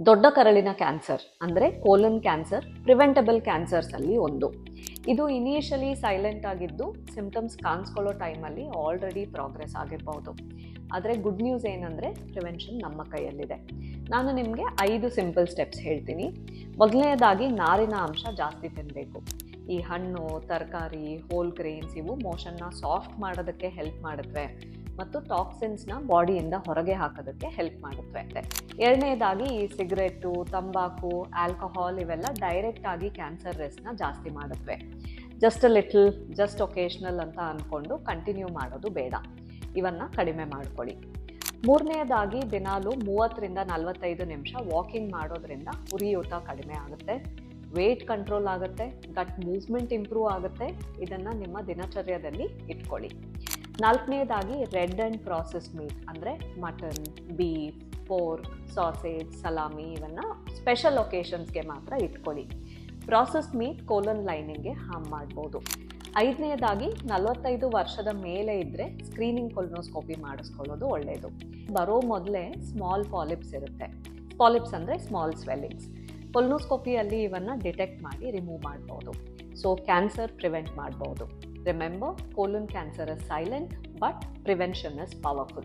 ದೊಡ್ಡ ಕರಳಿನ ಕ್ಯಾನ್ಸರ್ ಅಂದರೆ colon cancer preventable cancers ಅಲ್ಲಿ ಒಂದು. ಇದು ಇನಿಷಿಯಲಿ ಸೈಲೆಂಟ್ ಆಗಿದ್ದು ಸಿಂಪ್ಟಮ್ಸ್ ಕಾಣಿಸ್ಕೊಳ್ಳೋ ಟೈಮಲ್ಲಿ ಆಲ್ರೆಡಿ ಪ್ರೋಗ್ರೆಸ್ ಆಗಿರ್ಬೋದು. ಆದರೆ ಗುಡ್ ನ್ಯೂಸ್ ಏನಂದರೆ ಪ್ರಿವೆನ್ಷನ್ ನಮ್ಮ ಕೈಯಲ್ಲಿದೆ. ನಾನು ನಿಮಗೆ 5 ಸಿಂಪಲ್ ಸ್ಟೆಪ್ಸ್ ಹೇಳ್ತೀನಿ. ಮೊದಲನೇದಾಗಿ ನಾರಿನ ಅಂಶ ಜಾಸ್ತಿ ತಿನ್ನಬೇಕು. ಈ ಹಣ್ಣು, ತರಕಾರಿ, ಹೋಲ್ ಗ್ರೇನ್ಸ್ ಇವು ಮೋಷನ್ನ ಸಾಫ್ಟ್ ಮಾಡೋದಕ್ಕೆ ಹೆಲ್ಪ್ ಮಾಡುತ್ತವೆ ಮತ್ತು ಟಾಕ್ಸಿನ್ಸ್ನ ಬಾಡಿಯಿಂದ ಹೊರಗೆ ಹಾಕೋದಕ್ಕೆ ಹೆಲ್ಪ್ ಮಾಡುತ್ತವೆ. ಎರಡನೇದಾಗಿ ಈ ಸಿಗರೆಟ್ಟು, ತಂಬಾಕು, ಆಲ್ಕೋಹಾಲ್ ಇವೆಲ್ಲ ಡೈರೆಕ್ಟ್ ಆಗಿ ಕ್ಯಾನ್ಸರ್ ರಿಸ್ಕ್ನ ಜಾಸ್ತಿ ಮಾಡುತ್ತವೆ. ಜಸ್ಟ್ ಲಿಟಲ್, ಜಸ್ಟ್ ಒಕೇಶ್ನಲ್ ಅಂತ ಅಂದ್ಕೊಂಡು ಕಂಟಿನ್ಯೂ ಮಾಡೋದು ಬೇಡ. ಇವನ್ನ ಕಡಿಮೆ ಮಾಡ್ಕೊಳ್ಳಿ. ಮೂರನೇದಾಗಿ ದಿನಾಲು 30ರಿಂದ 45 ನಿಮಿಷ ವಾಕಿಂಗ್ ಮಾಡೋದ್ರಿಂದ ಉರಿಯೂತ ಕಡಿಮೆ ಆಗುತ್ತೆ, ವೇಟ್ ಕಂಟ್ರೋಲ್ ಆಗುತ್ತೆ, ಗಟ್ ಮೂವ್ಮೆಂಟ್ ಇಂಪ್ರೂವ್ ಆಗುತ್ತೆ. ಇದನ್ನು ನಿಮ್ಮ ದಿನಚರ್ಯದಲ್ಲಿ ಇಟ್ಕೊಳ್ಳಿ. ನಾಲ್ಕನೇದಾಗಿ ರೆಡ್ ಆ್ಯಂಡ್ ಪ್ರಾಸೆಸ್ ಮೀಟ್ ಅಂದರೆ ಮಟನ್, ಬೀಫ್, ಪೋರ್ಕ್, ಸಾಸೇಜ್, ಸಲಾಮಿ ಇವನ್ನು ಸ್ಪೆಷಲ್ ಒಕೇಶನ್ಸ್ಗೆ ಮಾತ್ರ ಇಟ್ಕೊಳ್ಳಿ. ಪ್ರಾಸೆಸ್ ಮೀಟ್ ಕೋಲನ್ ಲೈನಿಂಗ್ಗೆ ಹಾರ್ಮ್ ಮಾಡ್ಬೋದು. ಐದನೇದಾಗಿ 45 ವರ್ಷದ ಮೇಲೆ ಇದ್ದರೆ ಸ್ಕ್ರೀನಿಂಗ್ ಕೊಲೊನೋಸ್ಕೋಪಿ ಮಾಡಿಸ್ಕೊಳ್ಳೋದು ಒಳ್ಳೆಯದು. ಬರೋ ಮೊದಲೇ ಸ್ಮಾಲ್ ಪಾಲಿಪ್ಸ್ ಇರುತ್ತೆ. ಪಾಲಿಪ್ಸ್ ಅಂದರೆ ಸ್ಮಾಲ್ ಸ್ವೆಲ್ಲಿಂಗ್ಸ್. ಕೊಲೊನೋಸ್ಕೋಪಿಯಲ್ಲಿ ಇವನ್ನು ಡಿಟೆಕ್ಟ್ ಮಾಡಿ ರಿಮೂವ್ ಮಾಡ್ಬೋದು. ಸೊ ಕ್ಯಾನ್ಸರ್ ಪ್ರಿವೆಂಟ್ ಮಾಡ್ಬೋದು. Remember, colon cancer is silent, but prevention is powerful.